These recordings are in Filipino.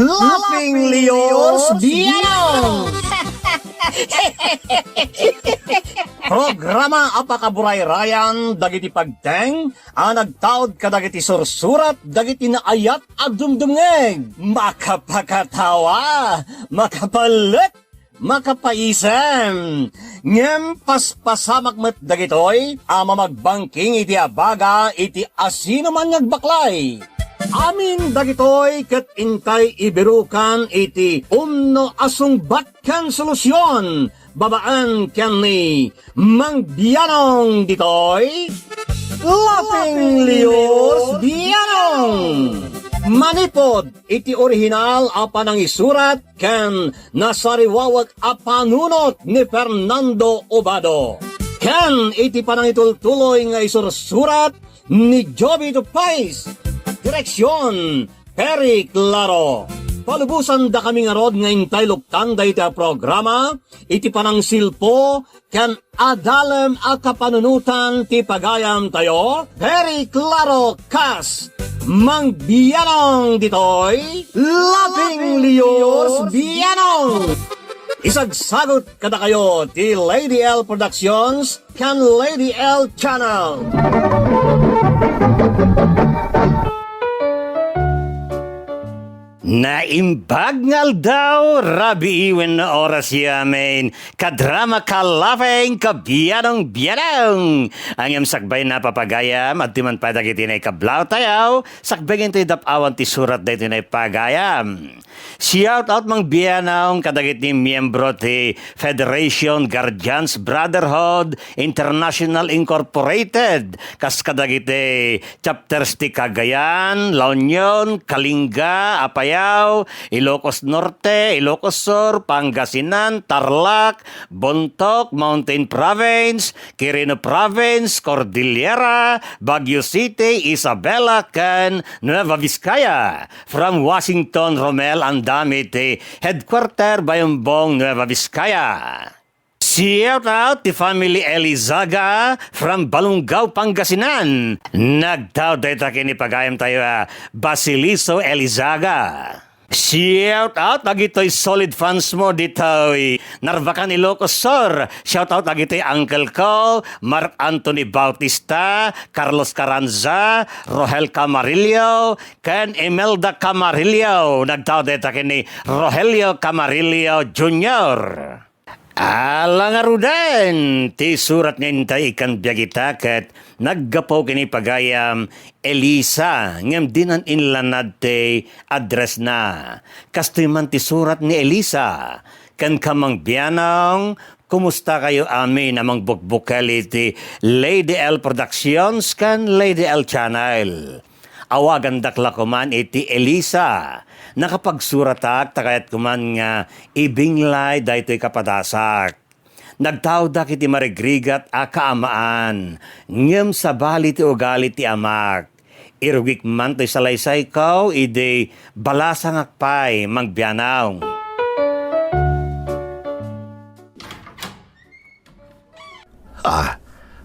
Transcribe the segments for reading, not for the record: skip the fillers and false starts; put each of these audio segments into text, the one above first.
Laughing Leos Biano! Programa apakaburay rayan dagiti pagteng nagtaod kadagiti sursurat dagiti naayat at dumdumngeg makapakatawa makapalit makapaisem ngem paspasamak met dagitoy magbangking iti abaga iti asino man ngagbaklay. Amin dagitoy ket intay ibirukan iti umno asungbatkan solusyon babaan ken ni Mang Bianong ditoy Laughing Leos Bianong manipod iti orihinal apan ang isurat ken nasariwawag apanunot ni Fernando Obado ken iti panangitultuloy nga isursurat ni Joby Tupais. Direksyon, Perry Claro. Palubusan da kami nga rod nga intay luktan da iti programa, iti panang silpo, kan adalem a kapanunutan ti pagayam tayo, Perry Claro Kas. Mang Bianong ditoy, Laughing Leos Bianong. Isagsagot kada kayo ti Lady L Productions kan Lady L Channel. Naimbagnal daw, rabi iwen na oras yamin. Kadrama kalafeng kabiyanong biyanong. Ang iyong sakbay na papagayam at di man padagiti na ikablaw tayaw, sakbay ito dapawan ti surat da ito na ipagayam. Shout out Mang Bianong kadagiti miyembro ti Federation Guardians Brotherhood International Incorporated. Kas kadagiti chapters ti Cagayan, La Union, Kalinga, Apayao, Ilocos Norte, Ilocos Sur, Pangasinan, Tarlac, Bontoc, Mountain Province, Quirino Province, Cordillera, Baguio City, Isabela, can Nueva Vizcaya. From Washington, Romel, ang dami ti headquarter Bayambong, Nueva Vizcaya. Shout out ti family Elizaga from Balungaw, Pangasinan. Nagtaw data kini pagayam tayo Basiliso Elizaga. Shout out agitoy solid fans mo ditoy Narvacan, Ilocos Sur. Shout out agitoy uncle ko Mark Anthony Bautista, Carlos Carranza, Rohel Camarillo, Ken Imelda Camarillo. Nagtaw deta kini Rogelio Camarillo Jr. Alang arudan, ti surat ngintay ikan biyagita ket naggapaw kini pagayam Elisa ngem dinan inlanad ti address na. Kastoy man ti surat ni Elisa ken Kamang Bianong, kumusta kayo amin amang bukbukali ti Lady L Productions kan Lady L Channel. Awagan dakla kuman iti Elisa. Nakapagsuratak takayat kuman nga ibinglay daytoy kapadasak. Nagtawag da kiti marigrigat a kaamaan. Ngem sa bali ti ugali ti amak. Irugik man to'y salaysay ko, ide balasang akpay Mang Bianong.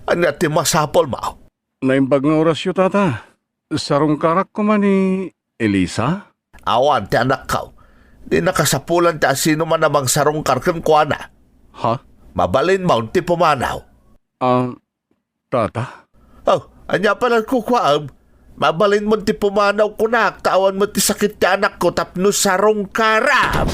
Ano ti masapol mo? Naimbag nga orasyo, tata. Sarong karak ko man ni Elisa? Awan ti anak ka. Di nakasapulan ti sino man namang sarong karkan kwa na. Ha? Mabalin mo ti pumanaw. Tata? Anya pala kukwaam. Mabalin mo ti pumanaw ko na. Tawan mo ti sakit ti anak ko tapno sarong karap.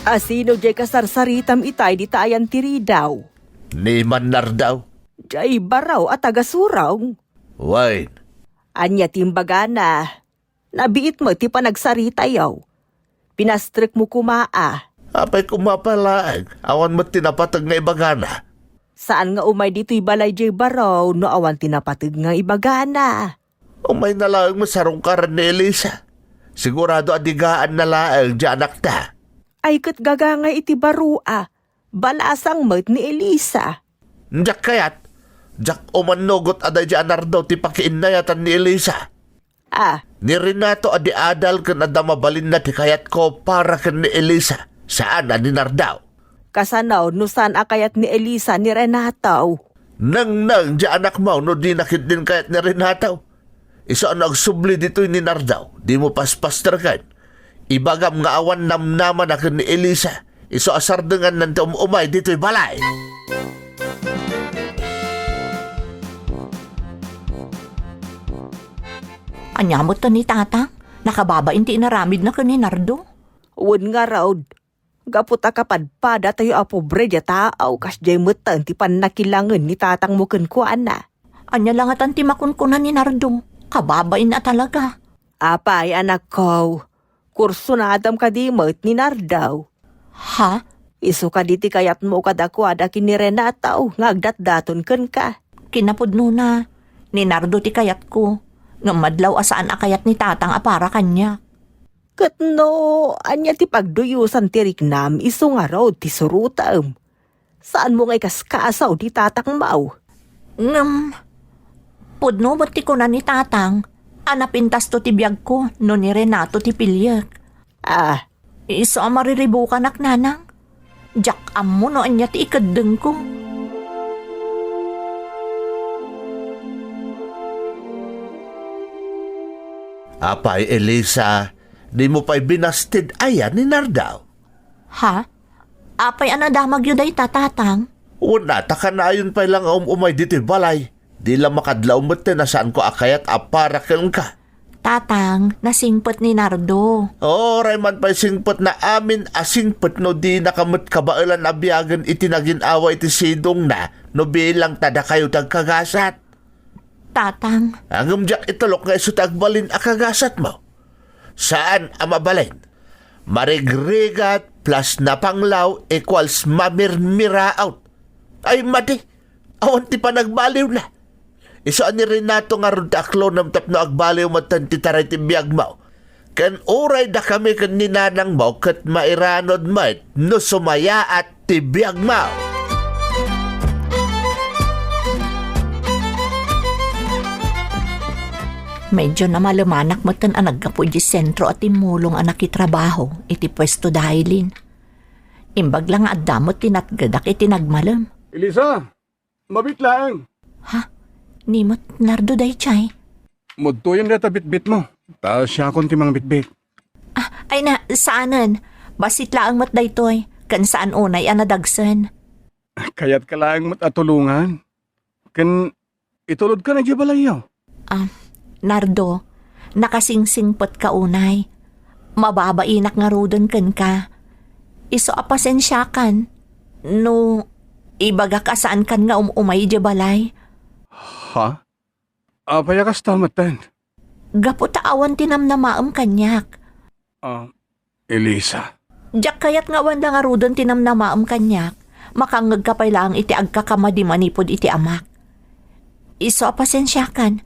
Asino jay kasarsaritam itay di tayan tiri daw. Ni manar daw. Jay baraw at tagasuraw. Wain. Anya timbaga na. Nabiit mo ti panagsarita yaw. Pinastrik mo kumaa. Apay kumapalaag. Awan mo tinapatag nga ibagana. Saan nga umay dito'y balay jay baraw no awan tinapatag nga ibagana. Umay na lang mo sarong karan ni Elisa. Sigurado adigaan na lang di anak ta. Ay kat gagangay iti barua. Balasang mat ni Elisa. Njak kayat. Jak umanugot aday di anar daw ti pakiinayatan ni Elisa. Ni Renato adi adal kan adamabalin na ti kayat ko para kan ni Elisa. Saan na ni Nardaw? Kasanaw no saan akayat ni Elisa ni Renato. Nang di anak mo, no di nakit din kayat ni Renataw. Isa ang nagsubli dito'y ni Nardaw, di mo paspasterkan. Ibagam nga awan namnaman akin ni Elisa. Iso asardengan ng umay dito'y balay. Anyamot to ni tatang. Nakababain ti inaramid na ka ni Nardo. Uwan nga raod. Gaputa kapadpada tayo a pobre ja tao kas jay mutan ti panakilangan ni tatang mo kuan na. Anya lang at ang timakunkunan ni Nardo. Kababain na talaga. Apay anak ko, kurso na adam ka di mo't ni Nardaw. Ha? Iso ka diti kayat mo kadako ada kini Renataw, ngagdat-daton ken ka. Kinapudno na. Ni Nardo ti kayat ko. Ngamadlaw asaan akayat ni tatang apara kanya. Kat no, anya ti pagduyusan ti riknam, iso nga raw ti surutam. Saan mo ngay kaskaasaw di tatang mau? Pudno ba't ti ko na ni tatang? Anapintas to ti biyag ko, no ni Renato ti pilyak. Ah, Iso ang mariribukan ak nanang. Jak mo no anya ti ikadeng ko. Apay, Elisa, di mo pa'y binastid ayan ni Nardaw. Ha? Apay anadamag yun day tatatang? Una, taka na ayon pa'y lang umay dito'y balay. Di lang makadlaw mo na saan ko akayat aparakan ka. Tatang, nasingpot ni Nardo. Rayman pa'y singpot na amin asingpot no di nakamot kabailan abiyagan itinaginawa iti sidong na no bilang tada kayo tagkagasat. Tatang, Ang umjak itulok nga isutagbalin akagasat mo. Saan ang mabalin? Marigrigat plus napanglaw equals mamirmira out. Ay mati, awan ti pa nagbaliw na. Isaan ni Renato nga ron taklo ng tapno agbaliw matan ti taray ti biyag mo. Kan uray da kami kan ninanang mo kat mairanod mo no sumaya at ti biyag mo. medyo na malamanak mo tan anag po di sentro at imulong anak itrabaho iti pwesto dahilin. Imbag lang at damot tinatgadak iti nagmalam. Elisa, mabit lang. Ha? Nimot Nardo day chay? Mudto yan data bitbit mo. Ta siya akong timang bitbit. Ay na, saanan? Basit laang mat daytoy. Kan saan unay anadagsan? Kaya't ka lang matatulungan. Kan itulod ka na di balayaw. Nardo, nakasingsingpot ka unay. Mababainak nga rodon kan ka. Iso apasensya kan. No, ibaga ka saan kan nga umay di balay. Ha? Payakas tamatan. Gapo taawan tinamnamaam kanyak. Elisa. Diyak kayat nga wanda nga rodon tinamnamaam kanyak. Makangag ka pa lang iti agkakamadi manipod iti amak. Iso apasensya kan.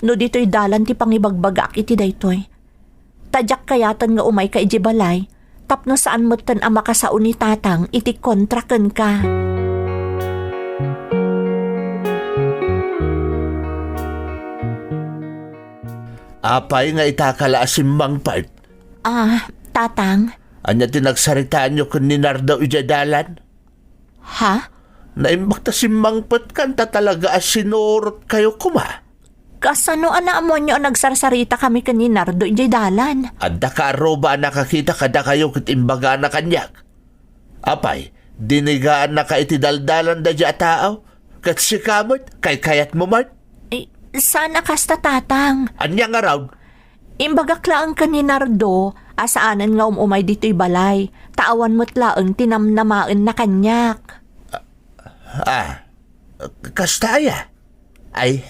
No dito'y dalan ti pangibagbagak iti daytoy. Tadyak kayatan nga umay ka iti balay. Tapno saan mo tan ama ka sa uni tatang iti kontraken ka. Apay nga itakala asimbang part. Tatang? Anya tinagsaritaan nyo kun ni Nardo ijadalan? Ha? Naimbak ta simbang part kanta talaga asinurot kayo kuma. Kasano ana mo nyo nagsarsarita kami kani Nardo ijay dalan? Adda ka aroba nakakita kada kayo kit imbaga na kanyak. Apay, dinigaan na ka itidaldalan da dya tao? Kat si kamot, kay kayat mo man? Sana kasta tatang. Anya nga raw? Imbagak laang ka ni Nardo, asaanan nga umay dito'y balay. Taawan mo't laang tinamnamaan na kanyak. Kastaya? Ay,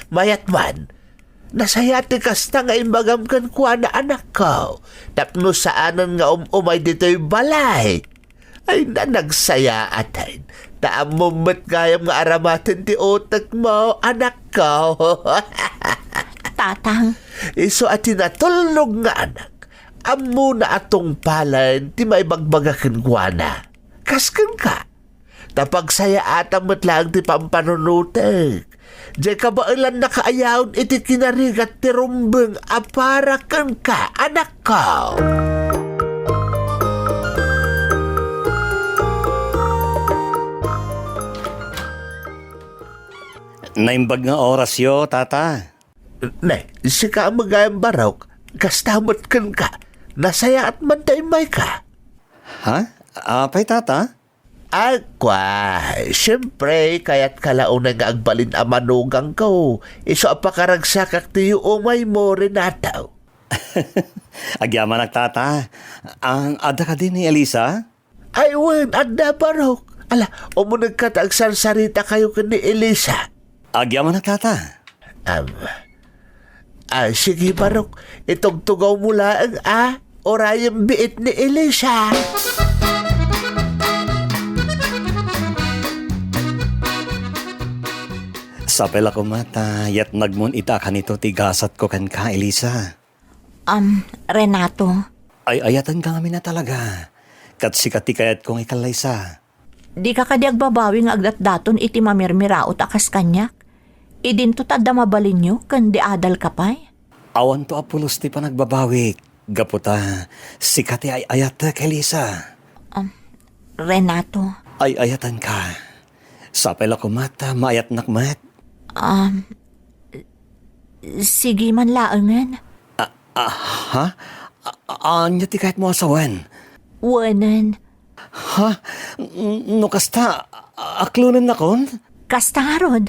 mayat man. Nasayati kasta nga imbagam kan kuha na anak ko. Tapno saanan nga umay dito'y balay. Ay na nagsaya atin. Taamumot gayam nga aramatin ti utak mo, anak ko. Tatang, Iso at tinatulnog nga anak. Amo na atong palan ti may bagbagakin kuha na. Kaskan ka. Tapag saya atamot lang ti pampanunutek. Diyan ka ba ilan nakaayawn iti kinarigat ti rumbeng aparakan ka, anak ko. Naimbag nga oras yo, tata. Ne, si ka magayang barok, kastamot kan ka, nasaya at mandaymay ka. Ha? Apay, tata? Agwa, siyempre, kaya't kalaunay nga agbalin ang manugang ko. Iso apakaragsakak tiyo umay mo, Renato. Agyaman nagtata. Ang ada ka din ni Elisa? Ay, wen, anda barok. Ala, umunag ka tagsarsarita kayo ka ni Elisa. Agyaman nagtata. Sige barok, itong tugaw mo lang, orayang biit ni Elisa. Sa pela ko mata, yat nagmun ita kanito tigasat ko kan ka, Elisa. Renato, Ay ayatan ka kami na talaga. Kat sikati kayat kong ikalaysa. di ka kadi agbabawi nga agdat-daton iti mamirmiraot akas kanyak. Idinto tadda mabalin nyo, kan di adal ka pa'y. Awan to apulos ti pa nagbabawik. Gaputa, sikati ay ayat ka, Elisa. Renato, Ay ayatan ka. Sa pela ko mata, maayat nakmat. sige man laangan. Ha? Anya ti kahit mo asawan? Wanan, Ha? No kasta, aklunan na kon? kastarod.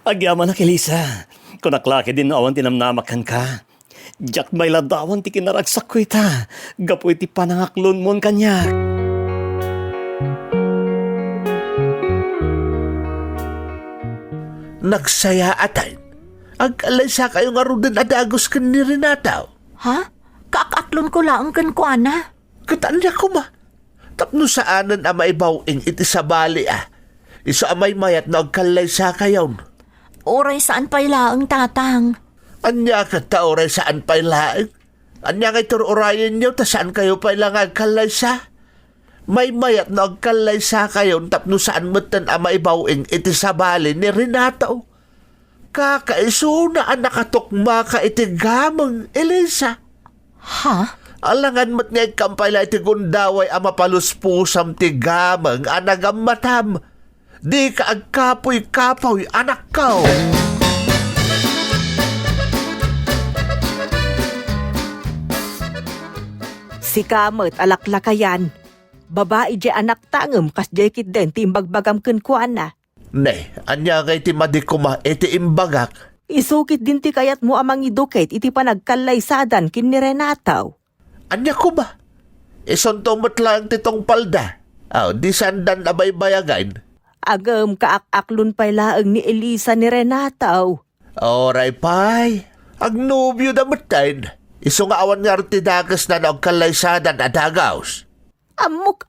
Agyaman na Elisa. Kung naklaki din awan tinamnamakan ka. Jack may ladawan ti kinaragsak ko ita. Gapu iti panangaklon mon kanya. Nagsaya atay. Ag-alaysa kayo nga rin adagos ka ni Renato. Ha? Kaakaklon ko laang kan ko, ana. Katanya ko ma. Tapno saanan ang maibawing iti sa bali Isa amay mayat na agkalaysa kayon. Oray saan pa'y laang tatang. Anya ka taoray saan pa'y laing? Anya nga iturorayan niyo ta saan kayo pa'y lang agkalaysa? May mayat na agkalaysa kayon tapno saan matan ang maibawing iti sa bali ni Renato. Kakaiso na ang nakatukma ka iti gamang, Elisa. Ha? Alangan mat nga ikampay iti gundaway ang mapaluspusam ti gamang anagam matam. Di ka agkapoy-kapoy anak ko. Si Kamot alaklakayan. Babae di anak tangem kas jekit den timbagbagam ken kuana. Ne, anya nga iti madikuma iti imbagak. Isukit din ti kayat mo amang idukit iti panagkalaysadan kin ni Renato. Anya ko ba? Isontomot lang titong palda. Di sandan na baybayagain. Agam kaak-aklon pa'y laang ni Elisa ni Renato. Oray pay. Agnubyo na matain. Iso nga awan nga dagas na nagkalaysadan at dagaws. Amok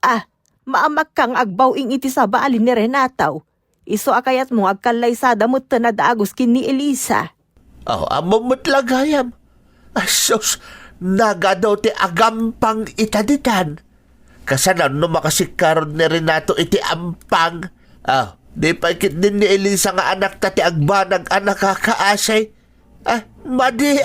maamak kang agbawing iti sa baalin ni Renato. Iso akayat mo agkalaysada mo na daagos kin ni Elisa. Amamot lagayam. Asos, nagadaw ti agampang itaditan. Kasanan no makasikaron ni Renato iti ampang. Di pa ikit din ni Elisa nga anak ta ti agbanag anak kakaasay. Madi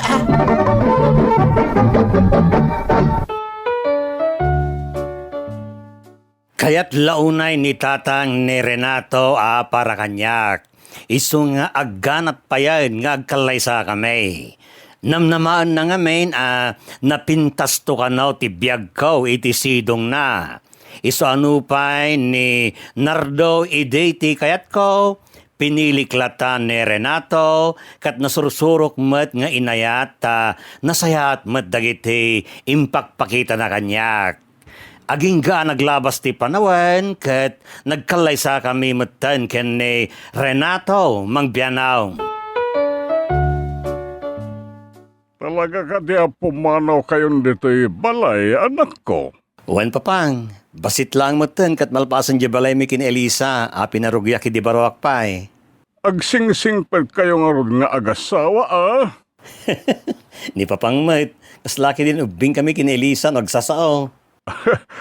Kaya't launay ni tatang ni Renato para kanyak. Isu nga agganat pa yan nga agkalaysa kami. Namnamaan na nga main napintas to ka na ti biyag ko iti sidong na. Isu anupay ni Nardo ideti kayat ko. Piniliklatan ni Renato kat nasursurok met nga inayat nasayat met dagiti impakpakita na kanyak. Aging ga naglabas ti panawan kat nagkalaysa kami metten ken ni Renato mangbianaw. Talaga ka di pumanaw kayon dito'y balay, anak ko. Wen papang, basit lang metten kat malpasan di balay mi kin Elisa pinarugyak di baroak pay. Agsingsing pag kayo nga ron nga agasawa, Ni papang met, kas laki din ubing kami kin Elisa nagsasao.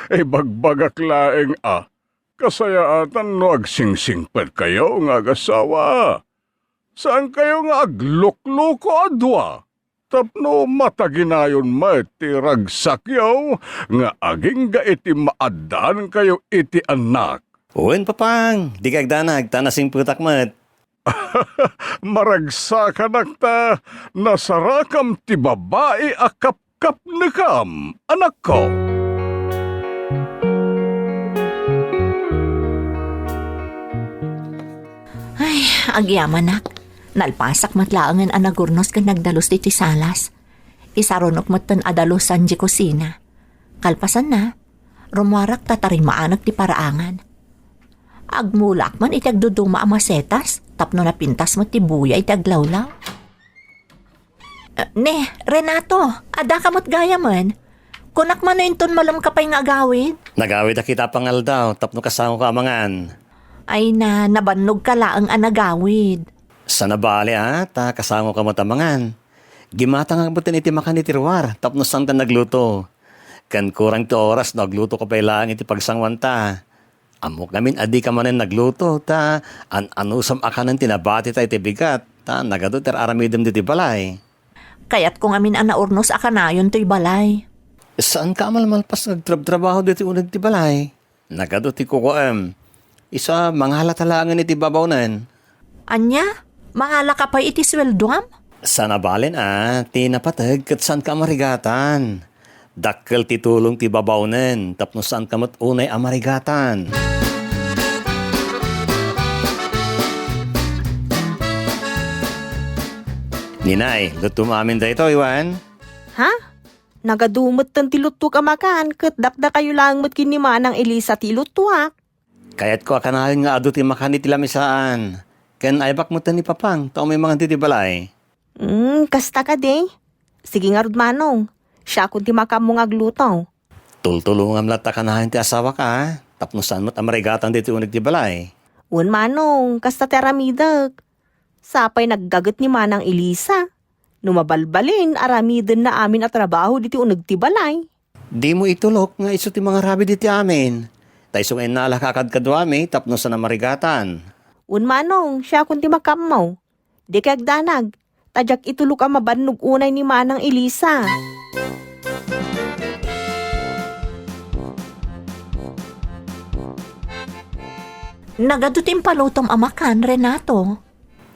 bagbagak laeng, kasayaatan no agsingsing pag kayo nga agasawa. Saan kayo nga aglukloko adwa? Tapno mataginayon ti ragsakyaw nga aging ga iti maadan kayo iti anak. Wen papang, di kagdanag tanasing putak met. Maragsakan ta, nasarakam ti babae akap-kap nakam, anak ko. Ay, agyaman nak. Nalpasak matlaangan ang nagurnos kan nagdalos ti salas. Isaronok matan adalusan di kusina. Kalpasan na, rumwarak tatarimaan ti paraangan. Agmulak man iti agduduma ang masetas, tapno na pintas mo ti buya iti aglawlaw. Ne, Renato, ada kamot gaya man. Kunak man na inton malam ka pa'y nga agawid. Nagawid kita pangal daw, tapno kasama ka amangan. Ay na, nabannog ka laang anagawid. Sa nabali ta kasama ka mo tamangan. Gimatang ang butin iti makan iti ruwar, tapno saan ta nagluto. Kan kurang ti oras, nagluto ka pa ilang iti pagsangwan ta. Amok namin adi ka manen nagluto, ta anusam akanan tinabati ta iti bigat, ta nagado ter aramidem diti balay. Kaya't kung amin ang naurnos akanayon to'y balay. Saan ka malmalpas nagtrabaho diti unag ti balay? Nagado ti kukoem. Isa manghalatalangin iti babawnan. Anya, mahala ka pa iti sweldoam? Sa nabalin tinapatag kat saan ka marigatan. Dakkel ti tulong ti babawnen, tapno saan ka mat unay amarigatan. Ninay, luto amin da ito, Iwan. Ha? Nagadumot tan ti luto ka makan, kat dakda kayo lang mat kinimanang Elisa ti lutuak. Kaya't ko akanahin nga ado ti makan iti lamisaan. Ken aybak mo ni papang, tao may mga titibalay. Kasta ka de. Sige nga rod manong, siya kung ti makam mo nga glutaw. Tultulungam lata kanahin ti asawa ka, tapno saan mo't amarigatan diti unig ti balay. Un manong, kasta teramidag. Sapay naggagat ni manang Elisa. Numabalbalin, aramiden na amin at trabaho diti unag ti balay. Di mo itulok nga iso ti mga rabi diti amin. Taysong enala kakadkadwami, tapno sa namarigatan. Un manong, siya kung ti makam mo. Di kagdanag, tadyak itulok ang mabannog unay ni manang Elisa. Nagadutin palutom amakan, Renato.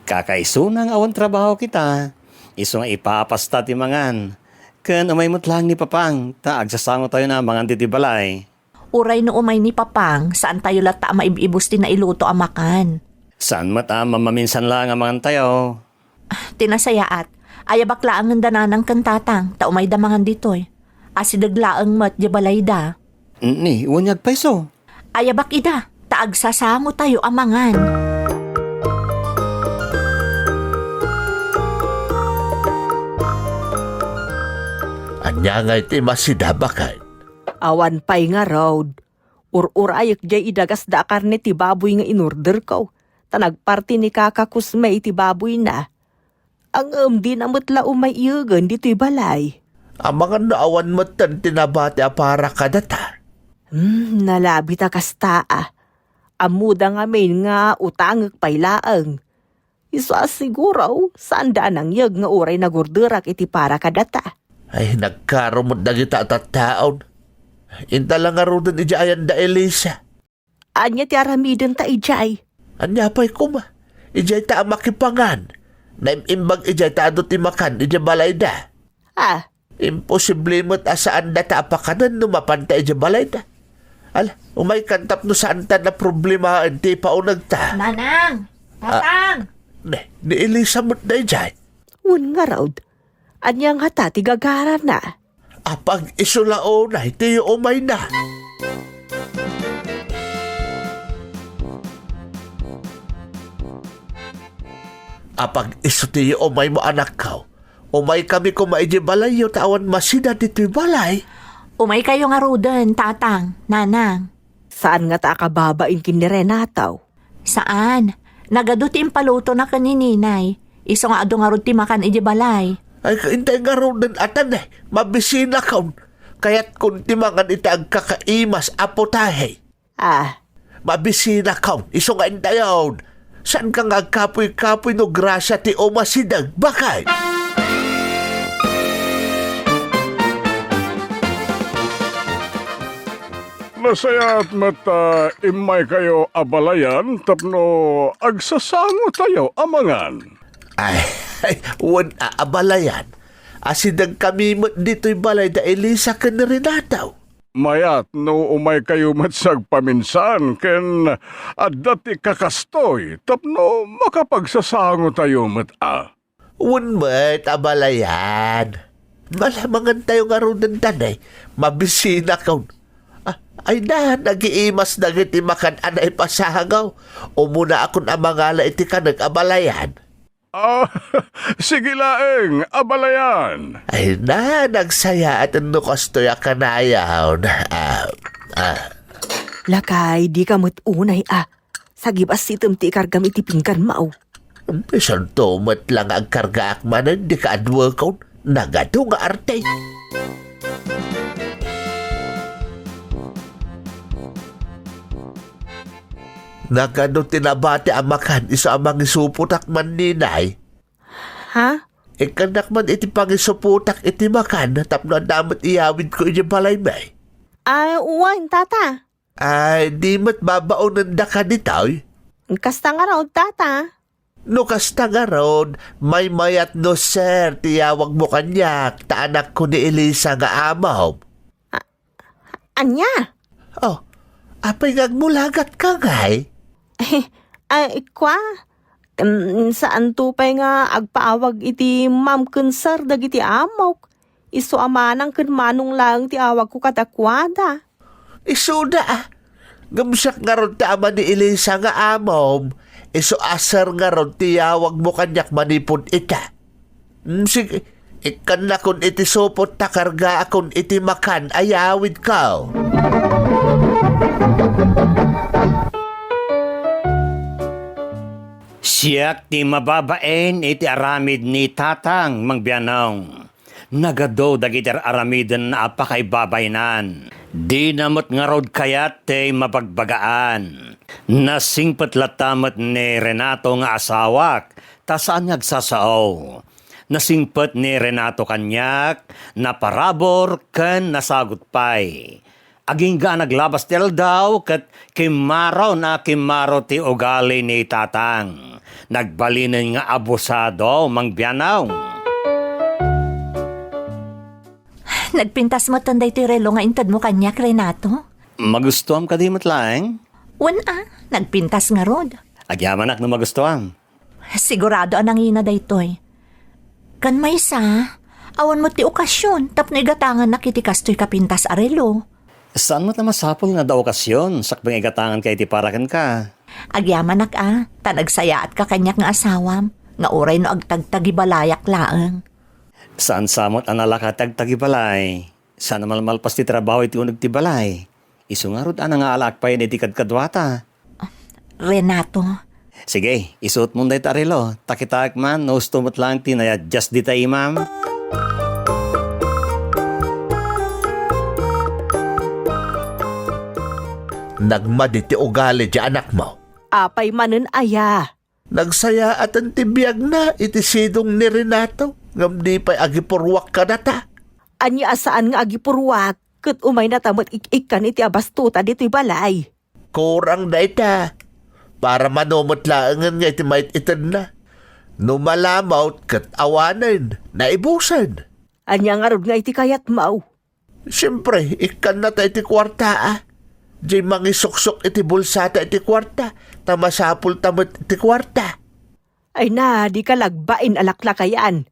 Kakaiso nang awan trabaho kita. Iso nga ipapasta ti mangan. Ken umay lang ni papang, ta agsasango tayo na mangan diti balay. Uray no umay ni Papang, saan tayo lata maibibus na iluto amakan. Saan mata mamaminsan lang ang mangan tayo. Tinasayaat, ayabaklaan ng dananang kantatang, ta umay damangan ditoy. Asidaglaang mat jabalay da. Ni, uwanyag pa iso. Ayabak ida, taagsasango tayo amangan. Anya nga iti masidabakay. Awan pa'y nga road. Ur-ur ayak jay idagas da karne ti baboy nga inorder ko. Tanagparti ni kakakusmay ti baboy na. Ang di namutla umay iyagan dito'y balay. Ang mga naawan mo tan tinabati para kadata. Nalabi ta kasta Amuda nga main nga utangag pa'y laang. Iso asiguraw, saan daan ang yag nga uray nagorderak iti para kadata. Ay, nagkarumod na kita at taon. Inta lang nga rin ijayan da Elisa. Anya ti aramiden ta ijay. Anya pa'y kuma. Ijay ta makipangan. Naimbag ijay ta adot imakan, ijay balay da. Imposible mo't asaan da ta apakanan numapanta ijay balay da. Ala, umay kantap no saan ta na problema hindi pa unag ta. Manang! Tatang! Ni Elisa mo't na ijay. Un nga raw, anyang hata ti gagara na. Apag isulao na, iti umay na. Apag isuti umay mo anak ka. Umay kami kumaiji balay yung tawan masina dito'y balay. Umay kayo nga rudan, tatang, nanang. Saan nga ta kababain kin ni Renataw? Saan? Nagadutin paluto na kanininay. Iso nga ado nga ruti makan ijibalay. Ay, kaintay nga rin din atan mabisina ka. Kaya't kung timangan ita ang kakaimas apotahe. Mabisina ka, iso nga intayon. Saan ka nga kapoy-kapoy no grasya ti umasidag? Bakay? Nasayat mata imay kayo abalayan tapno agsasango tayo amangan. Ay, wan abalayan. Asidang kami mo dito'y balay da Elisa ka na rin nataw. Mayat no umay kayo matsag paminsan ken dati kakastoy tapno makapagsasango tayo mata. Wan mo't abalayan. Malamangan tayo nga ron ng tanay. Mabisina kaun. Ay na, nag-iimas na iti makan anay pasahangaw. O muna akong amangala iti ka nag-abalayan. Sige laeng, abalayan. Ay na, nagsaya at ano kastoy akanayaw na. Lakay, di ka mo't unay Sagibas sitem ti kargam iti pinggan mao. Bisan tomat lang ang karga akmanan, di ka adwa kaun. Nagado nga arte. Nagano tinabati ang makan, isa amang isuputak man ninay. Ha? Ikanak man iti pangisuputak iti makan, tapno damat iyawid ko iti balay may. Uwan, tata. Ay, di mat babaonan da ka ditoy. Kasta nga raw, tata. No kasta nga ron, may mayat no sir, tiyawag mo kanyak, taanak ko ni Elisa nga amaw. Anya? Oh, apay ngagmulagat ka ngay? Kwa? Saan tupay nga agpaawag iti ma'am kun sir dagiti amok. Iso amanang kun manong lang ti awag ko kadakwada. Isuda Gamsak nga ron tama ni Elisa nga amaw. Iso asar nga ron tiyawag mo kanyak manipod ita. Sige, ikan na kun iti supot takarga akon iti makan ayawid ka. Siyak ti mababaen iti aramid ni tatang mangbianong. Nagado dagiti aramiden na apakay babaynan. Di namot nga rod kayat te mabagbagaan. Nasingpet latamat ni Renato nga asawak, tasaan nagsasaw. Nasingpet ni Renato kanyak, naparabor ken nasagot pay. Aging ga naglabas tel daw ket kimaraw na kimaro ti ugali ni tatang. Nagbalinin nga abusado mangbianaw. Nagpintas mo tanday ti relo nga intad mo kanyak, Renato? Magustuhan ka di matlaeng? Wan nagpintas nga rod. Agyamanak na magustuhan. Sigurado anang ina daytoy. Kan may sa, awan mo ti okasyon, tapno igatangan na kiti kastoy kapintas arelo. Saan mo na masapol nga da okasyon? Sakbang igatangan kay ti parakan ka. Agyamanak tanagsayaat ka kanyak nga asawam, nga oray no agtagtagi balayak laeng. Saan samot analaka tagtagibalay? Saan malmalpas ti trabaho iti unag ti balay? Isungarod nga alakpay ni ti kadkadwata. Renato, Sige, isuot mo na itarilo. Takitak man, no stumot lang tinaya just di tayo, ma'am. Nagmadi ti ugali di anak mo. Apay manen aya. Nagsaya at ang tibiyag na iti sidong ni Renato. Ngam di pa'y agipurwak ka na ta. Anya asaan nga agipurwak. Kat umay na tamot ikan iti abastuta dito'y balay. Kurang na ita. Para manomot laangan nga iti mait itan na. Numalamaut kat awanan, naibusan. Anya nga rod nga iti kayat mau. Siyempre, ikan na ta iti kwarta Di mangisok-sok iti bulsata iti kwarta. Tamasapul tamat iti kwarta. Ay na, di ka lagbain alaklakayan.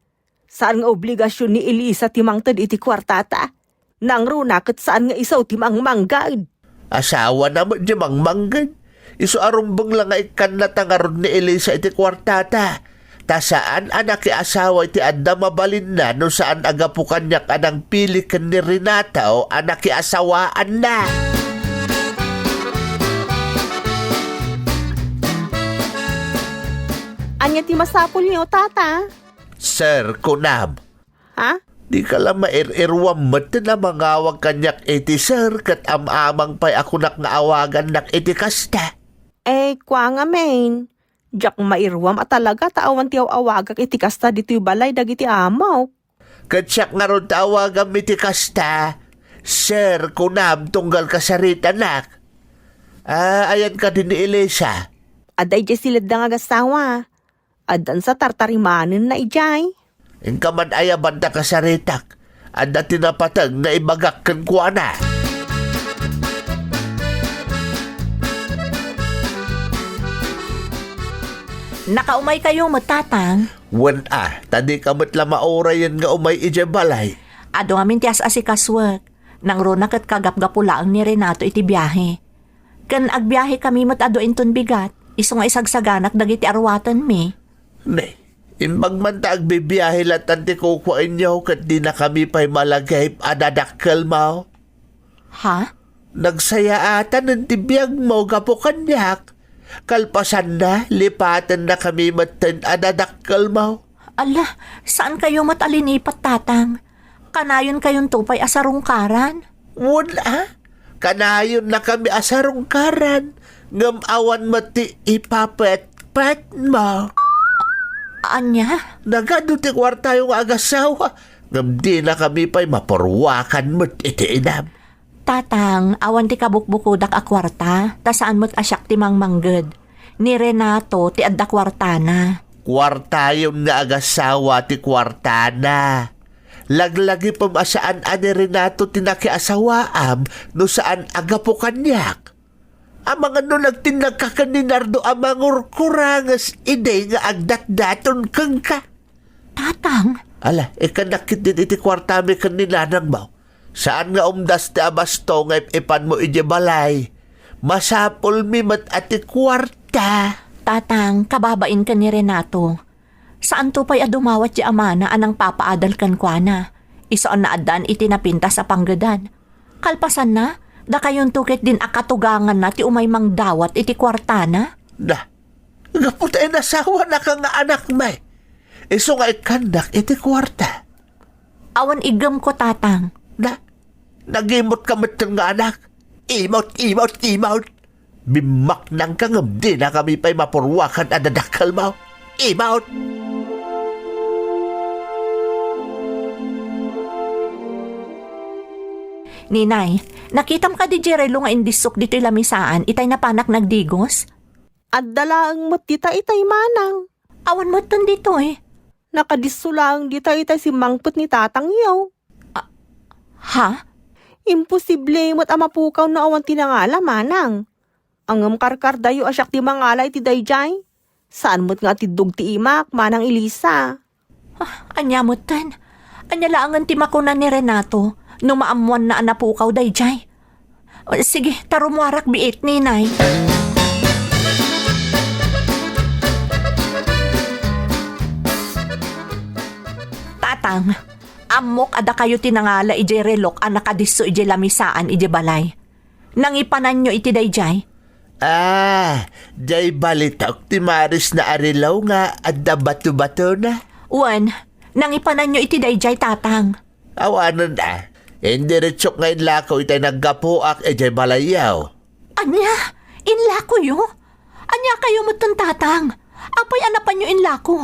Saan nga obligasyon ni Elisa timangtad iti kwartata? Nang runa kat saan nga isaw timang manggad? Asawa naman di mangmanggan. Iso arumbang lang nga ikan na tangarod ni Elisa iti kwartata. Ta saan anak asawa iti adda mabalin na no saan agapu kanyak anang pili kan ni Renata o anak asawaan na. Anya ti masapul niyo, tata? Sir, kunam. Ha? Di ka lang mair-irwam mati na mangawag kanyak iti sir kat amang pa'y ako nak nga awagan nak iti kasta. Kwa nga main. Diyak mairwam at talaga taawan tiyaw awagak iti kasta dito'y balay dagiti amaw. Kat siyak nga ron tawagam iti kasta. Sir, kunam tunggal kasarita nak. Ayan ka din ni Elisa. Aday jay silad nga agasawa. Adan sa tartarimanan na ijay. Ang kaman ayaban ta kasaritak. Anda tinapatag na ibagak kan kuana. Nakaumay kayo mo, tatang. Wan tadi kamat lama ora yan nga umay ije balay. Ado amin tiyas asikaswag. Nang rona kat kagap-gapulaang ni Renato iti biyahe. Kan agbiyahe kami mat ado inton bigat. Iso nga isagsaganak dagiti arwatan mi. Ne, imbag man ta agbibiyahe latan ti kukwain niyo kat di na kami pa'y malagay adadakkel mo. Ha? Nagsaya ata ng tibiyag mo gapo kanyak. Kalpasan na, lipatan na kami matan adadakkel mo. Ala, saan kayo matalinipat, tatang? Kanayon kayong tupay asarungkaran? Wala. Kanayon na kami asarungkaran. Ngam awan mati ipapet-pet mo. Anya? Nagado ti kwarta yung agasawa. Ngam di na kami pa'y maporwakan mo't iti inam. Tatang, awan ti kabukbukudak a kwarta, ta saan mo't asyak ti mangmangged. Ni Renato ti adda kwarta na. Kwarta yung nga agasawa ti kwarta na. Laglagi pamasaan ani Renato tinakiasawaam no saan agapo kanyak. Amang ano nagtinag ka kaninardo amang urkurangas ide nga agdat-daton kang ka. Tatang, Ala, ikanakit din iti kwartami kanilanang mo. Saan nga umdas ti abasto nga ipan mo ije balay. Masapol mi mat ati kwarta. tatang, kababain ka ni Renato. Saan tupay adumawat di amana anang papaadal kan kwa na? Isoon na adan iti napinta sa panggadan. Kalpasan na, da kayon tukit din akatugangan na ti umay mang dawat iti kwarta na. Na, gaputay nasawa na ka nga anak may. Iso nga ikandak iti kwarta. Awan igam ko, tatang. Na, nagimot ka matang nga anak. Imot. Bimak nang kangam di na kami pa'y mapurwakan at dadakal mo. Imot. Ninay, nakitam ka di Jerelo nga indisok dito'y lamisaan, itay na panak nagdigos? At dalaang matita itay manang. Awan mo ton dito eh. Nakadisulang dita itay si mangput ni tatang yaw. Ha? Imposible mo't amapukaw na awan tinangala manang. Ang karkar dayo asyak ti mangala iti dayjay. Saan mo't nga tidog ti imak manang Elisa? Anya mo tan. Anya laangan ti makunan ni Renato. Nung maamuan na anapukaw dayjay. Sige, tarumwarak biit ninay. Tatang, amok ada kayo tinangala ije relok anak adiso ije lamisaan ije balay. Nang ipanan nyo iti dayjay. Jay balitak ti Maris na arilaw nga at da bato-bato na. Uwan, nang ipanan nyo iti dayjay, tatang. Awanan Indiretsok ngayon lako itay naggapuak jay balayaw. Anya, inlako yo? Anya kayo mo ton, tatang? Apay anapan nyo inlako?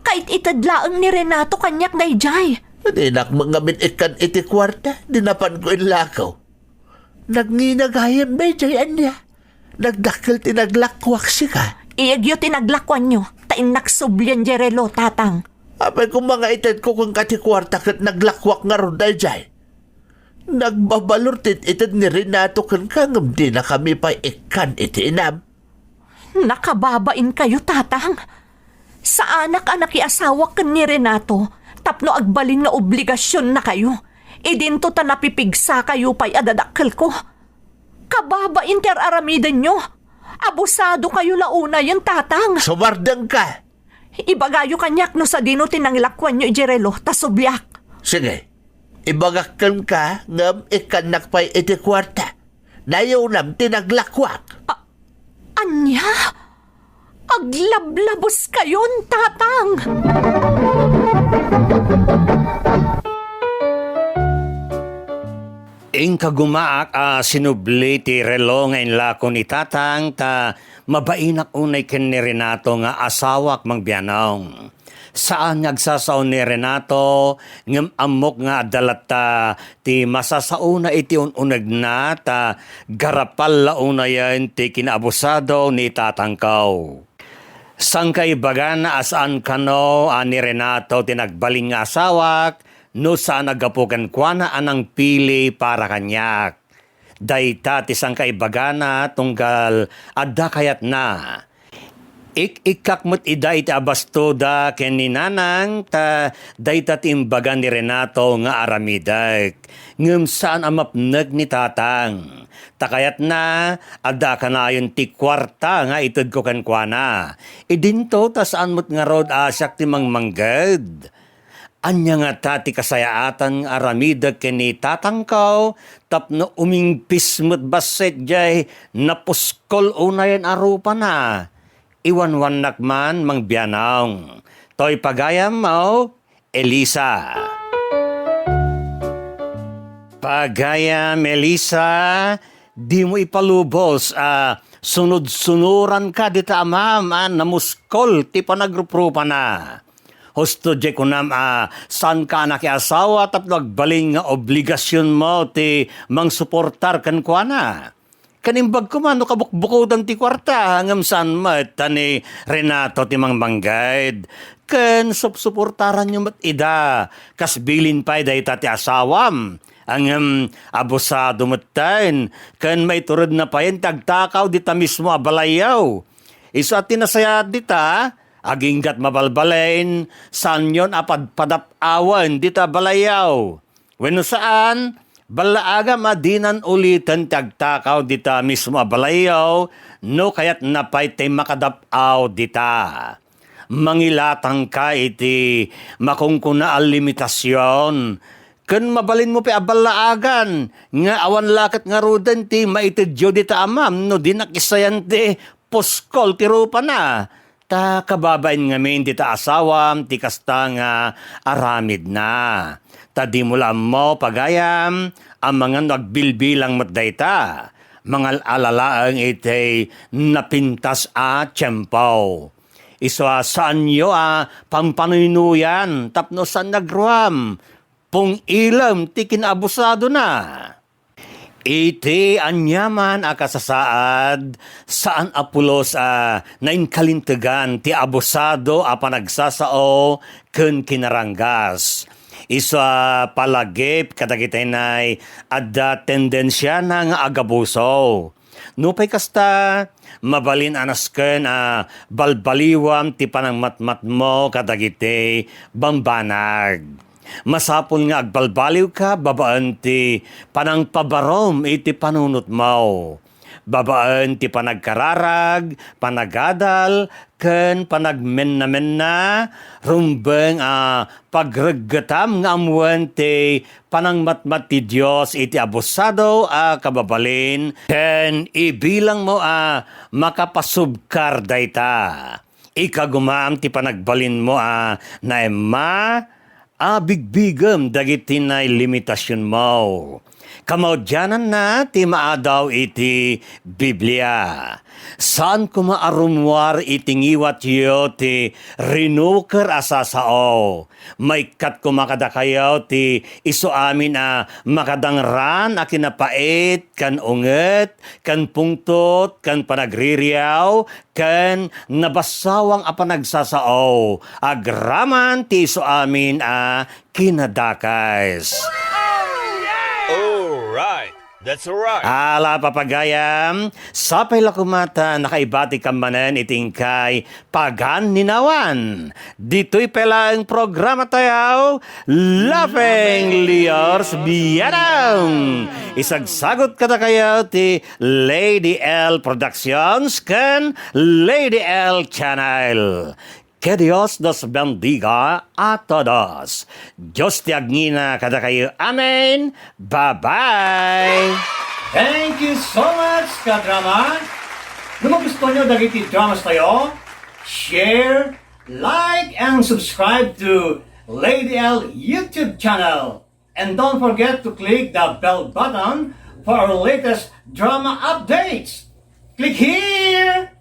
Kahit itadlaang ni Renato kanyak dayjay. Di nakmangamin ikan iti kwarta, dinapan ko inlakaw. Nagninagayam ba jay anya? Nagdakil tinaglakwak si ka. Iagyo tinaglakwan nyo, tain naksublyan jerelo, tatang. Apay kung mga itad ko kung kati kwarta kat naglakwak nga ron dayjay. Nagbabalurtit itad ni Renato kan kangam di na kami pa ikan iti inam. Nakababain kayo, tatang. Sa anak-anak iasawa kan ni Renato, tapno agbalin nga obligasyon na kayo. Idinto ta napipigsa kayo pa'y adadakkel ko. Kababain ter aramidan nyo. Abusado kayo launa yung tatang. Sumardang ka. Ibagayo kanyak no sa dino tinangilakwan nyo ijerelo, tasubyak. Sige, ibagakan ka ngam ikan nakpay iti kwarta. Nayaw nam tinaglakwak. Anya? Aglablabos kayon, tatang. Ing kagumaak sinubli ti relo nga inlako ni tatang ta mabainak unay ken ni Renato nga asawak mangbyanong. Saan nagsasaon ni Renato, ngem amok nga adalata ti masasauna iti ununag na ta garapal launa yan ti kinaabusado ni tatangkaw. Sangkay baga na asaan kano ni Renato tinagbaling nga asawak no saan nagapukan kwa na anang pili para kanyak. Dayta ti sangkay baga na tunggal adda kayat na. Ikakmut ida iti abastoda ken ni nanang ta dayta timbaga ni Renato nga aramidak. Ngem saan amapnag ni tatang. Takayat na adda kanayon ti kwarta nga itud ko kankwana. Idinto ta saan mut nga rod asyak ti mangmangged. Anya nga tati kasayaatan aramidak ken ni tatangkaw tapno umingpis met baset jay napuskol unayan arupa na. Iwan-wan nakman mang biyanong. Toy pagayam mo, Elisa. Pagayam, Elisa, di mo ipalubos, sunod-sunuran ka di ta amam, namuskol, ti panagruprupa na. Husto di ko nam, saan ka nakiasawa tapno agbaling nga obligasyon mo ti mang suportar kan kwa na. Kanimbag ko man, no kabukbukodan ti kwarta, hangam saan mat, tani Renato ti mangbanggad. Ken suportaran nyo mat ida, kasbilin pa ida ita ti asawam. Hangam abusado mat tayo, ken may turod na pa yan, tagtakaw dita mismo abalayaw. Iso at tinasayad dita, aginggat mabalbalain, saan yon apadpadapawan dita balayaw. Weno saan, balaaga madinan ulitan tagtakaw dita mismo abalayaw, no kayat napay tay makadapaw dita. Mangilatang ka iti makungkuna al limitasyon. Ken mabalin mo pa abalaagan, nga awan lakat nga rudan ti maitidyo dita amam, no dinakisayan ti poskol ti rupa na. Ta kababain ngamin dita asawam, ti kasta nga aramid na. Tadi mula mo pagayam, ang mga nagbilbilang matdayta, mga alalaang itay napintas tiyempo. Iso saan nyo pampanunuyan, tapno saan nagruam, pung ilam ti kinabusado na. Iti anyaman akasasaad, saan apulos nainkalintegan ti abusado panagsasao ken kinaranggas. Isa palagip kadagitay nay adda tendensya na nga agabuso. Nupay kasta mabalin anasken balbaliwam ti panangmatmat mo kadagitay bambanag. Masapol nga agbalbaliw ka babaan ti panangpabarom iti panunot mo. Babaan ti panagkararag, panagadal, ken panagmenna-menna, rumbeng pagreggatam nga amuan ti panangmatmat ti Diyos iti abusado kababalin, ken ibilang mo makapasubkar dayta. Ikagumam ti panagbalin mo na emma, bigbigam dagiti na limitasyon mo. Kamaudyanan na ti maadaw iti Biblia. Saan ko maarumwar itingiwat yo ti rinuker asasao. May kat ko makadakayaw ti iso amin makadangran kinapait, kan unget, kan pungtot, kan panagririyaw, kan nabasawang panagsasao. Agraman ti iso amin kinadakas. That's alright. Ala papagayam, sapay lakumata nakaibati kamanan itingkay pagan ninawan. Dito'y pelang programa tayo, Laughing Liars Biyanang. Isagsagot ka na kayo ti Lady L Productions kan Lady L Channel. Que Dios nos bendiga a todos. Diyos ti agnina kada kayo. Amen. Bye-bye. Thank you so much, kadrama. Kung gusto nyo dagiti dramas tayo, share, like, and subscribe to Lady L YouTube channel. And don't forget to click the bell button for our latest drama updates. Click here!